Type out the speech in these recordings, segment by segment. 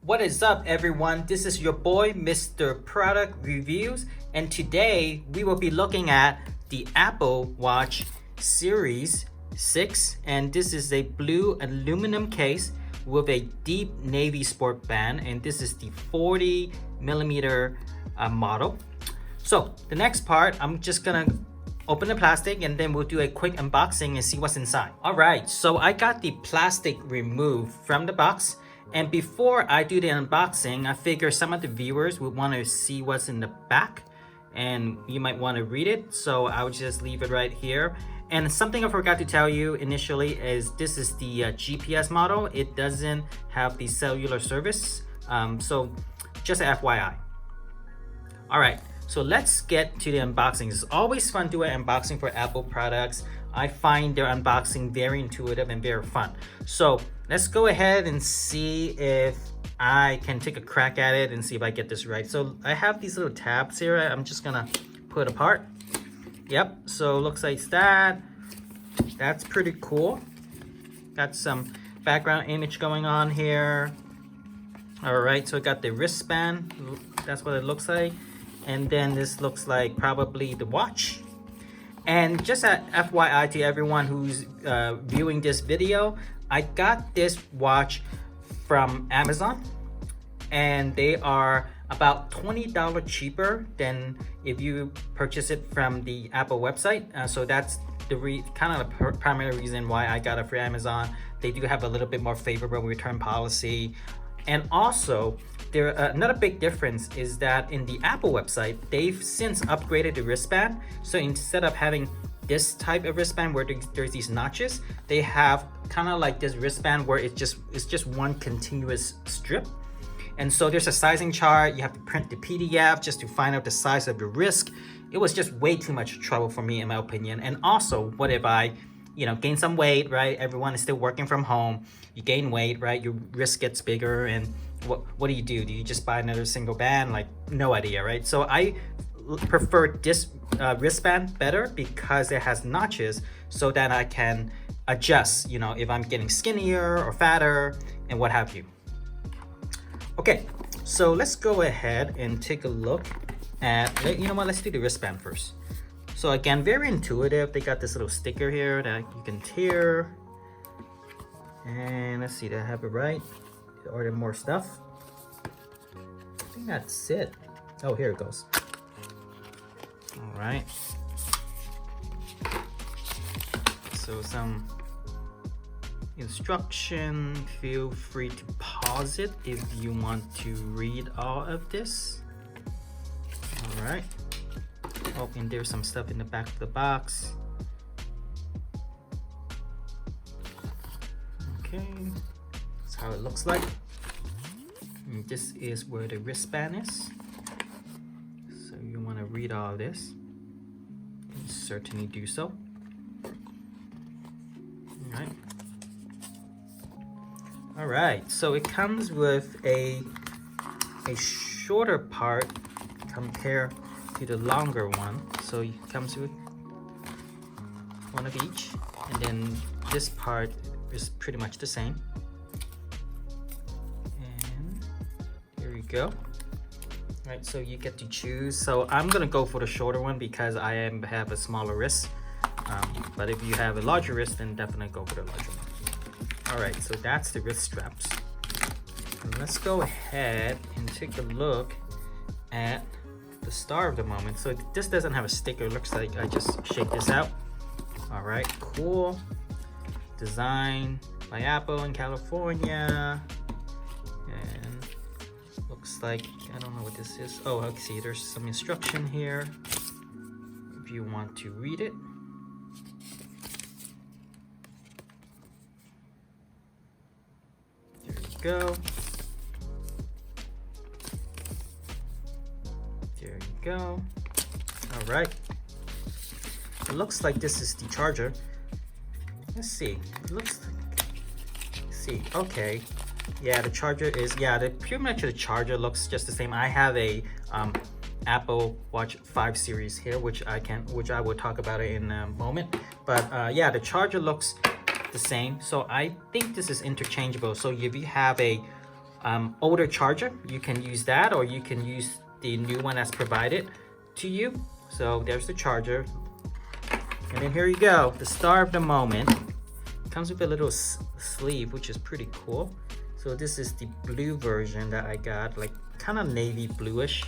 What is up, everyone? This is your boy, Mr. Product Reviews, and today we will be looking at the Apple Watch Series 6, and this is a blue aluminum case with a deep navy sport band, and this is the 40 millimeter model. So the next part, I'm just gonna open the plastic and then we'll do a quick unboxing and see what's inside. All right, so I got the plastic removed from the box. And before I do the unboxing, I figure some of the viewers would want to see what's in the back and you might want to read it. So I'll just leave it right here. And something I forgot to tell you initially is this is the GPS model. It doesn't have the cellular service. So just FYI. All right, so let's get to the unboxing. It's always fun doing unboxing for Apple products. I find their unboxing very intuitive and very fun. So let's go ahead and see if I can take a crack at it and see if I get this right. So I have these little tabs here. I'm just gonna put apart. Yep, so looks like that. That's pretty cool. Got some background image going on here. All right, so I got the wristband. That's what it looks like. And then this looks like probably the watch. And just a FYI to everyone who's viewing this video, I got this watch from Amazon and they are about $20 cheaper than if you purchase it from the Apple website. So that's the kind of the primary reason why I got it for Amazon. They do have a little bit more favorable return policy. And also, another big difference is that in the Apple website, they've since upgraded the wristband. So instead of having this type of wristband where there's these notches, they have kind of like this wristband where it's just one continuous strip. And so there's a sizing chart. You have to print the PDF just to find out the size of the wrist. It was just way too much trouble for me, in my opinion. And also, what if I gain some weight, right? Everyone is still working from home. You gain weight, right? Your wrist gets bigger, and what do? Do you just buy another single band? Like, no idea, right? So I prefer this wristband better because it has notches so that I can adjust, if I'm getting skinnier or fatter and what have you. Okay, so let's go ahead and take a look at, let's do the wristband first. So again, very intuitive. They got this little sticker here that you can tear. And let's see, did I have it right? Order more stuff. I think that's it. Oh, here it goes. All right. So some instruction. Feel free to pause it if you want to read all of this. All right. Oh, and there's some stuff in the back of the box. Okay, that's how it looks like. And this is where the wristband is. So you want to read all this. You can certainly do so. All right, so it comes with a shorter part compared to the longer one. So it comes with one of each, and then this part is pretty much the same. And here we go. All right, so you get to choose. So I'm gonna go for the shorter one because I have a smaller wrist. But if you have a larger wrist, then definitely go for the larger one. All right, so that's the wrist straps. And let's go ahead and take a look at the star of the moment. So this doesn't have a sticker. It looks like I just shake this out. All right, cool. Designed by Apple in California. And looks like, I don't know what this is. Oh, I see there's some instruction here if you want to read it. There you go. There you go. All right. It looks like this is the charger. Let's see. It looks like, see. Okay. Yeah, the charger is, pretty much the charger looks just the same. I have a Apple Watch 5 series here, which I will talk about it in a moment. But yeah, the charger looks the same. So I think this is interchangeable. So if you have a older charger, you can use that, or you can use the new one that's provided to you. So there's the charger. And then here you go, the star of the moment. It comes with a little sleeve, which is pretty cool. So this is the blue version that I got, like kind of navy bluish.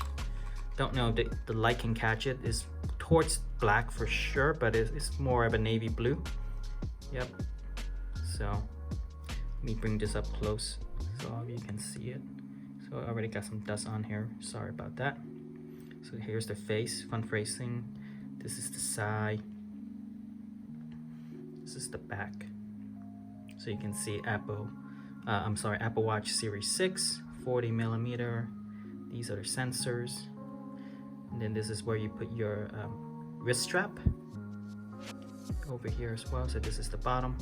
Don't know if the light can catch it. It's towards black for sure, but it's more of a navy blue. Yep. So let me bring this up close so you can see it. So I already got some dust on here. Sorry about that. So here's the face, front facing. This is the side. This is the back. So you can see Apple Watch Series 6, 40 millimeter. These are the sensors. And then this is where you put your wrist strap over here as well. So this is the bottom,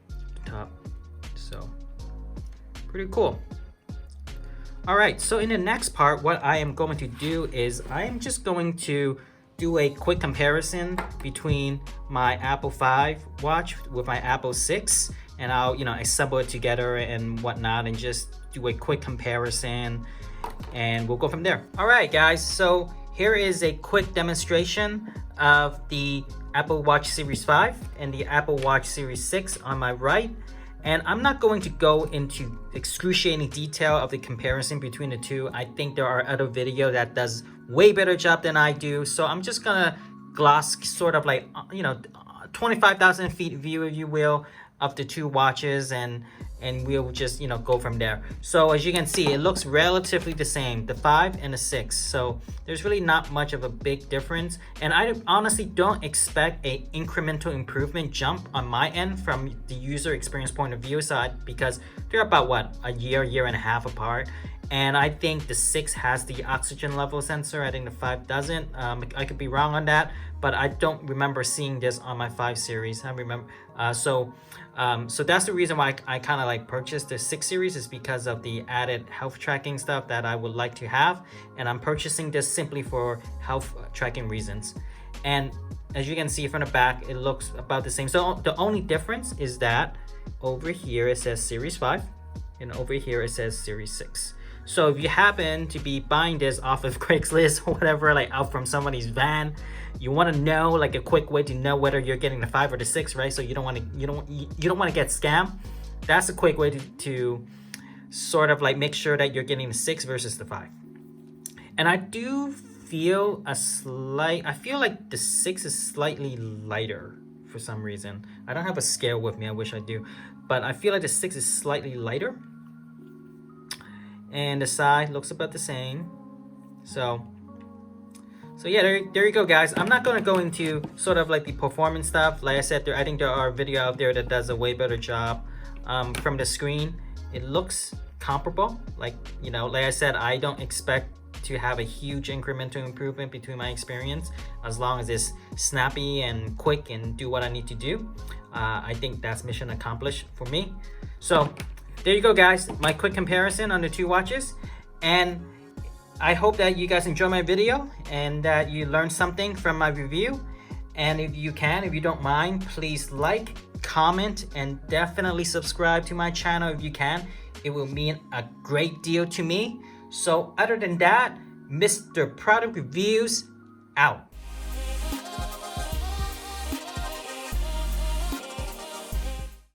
the top. So pretty cool. All right, so in the next part, what I am going to do is I am just going to do a quick comparison between my Apple 5 watch with my Apple 6, and I'll assemble it together and whatnot, and just do a quick comparison, and we'll go from there. All right, guys, so here is a quick demonstration of the Apple Watch Series 5 and the Apple Watch Series 6 on my right. And I'm not going to go into excruciating detail of the comparison between the two. I think there are other video that does way better job than I do. So I'm just gonna gloss sort of like, 25,000 feet view, if you will, of the two watches, and we'll just go from there. So as you can see, it looks relatively the same, the 5 and the 6. So there's really not much of a big difference, and I honestly don't expect a incremental improvement jump on my end from the user experience point of view side, because they're about what, a year and a half apart. And I think the 6 has the oxygen level sensor. I think the 5 doesn't. I could be wrong on that, but I don't remember seeing this on my 5 series. I remember. So that's the reason why I kind of like purchased the 6 series, is because of the added health tracking stuff that I would like to have. And I'm purchasing this simply for health tracking reasons. And as you can see from the back, it looks about the same. So the only difference is that over here it says Series 5, and over here it says Series 6. So if you happen to be buying this off of Craigslist or whatever, like out from somebody's van, you want to know, like a quick way to know whether you're getting the 5 or the 6, right? So you don't want to get scammed. That's a quick way to sort of like make sure that you're getting the 6 versus the 5. And I do feel I feel like the 6 is slightly lighter for some reason. I don't have a scale with me. I wish I do, but I feel like the 6 is slightly lighter. And the side looks about the same. So yeah, there you go, guys. I'm not going to go into sort of like the performance stuff. Like I said, I think there are video out there that does a way better job. From the screen, it looks comparable. Like I said, I don't expect to have a huge incremental improvement between my experience, as long as it's snappy and quick and do what I need to do. I think that's mission accomplished for me. So there you go, guys, my quick comparison on the two watches. And I hope that you guys enjoy my video and that you learned something from my review. And if you don't mind, please like, comment, and definitely subscribe to my channel if you can. It will mean a great deal to me. So other than that, Mr. Product Reviews out.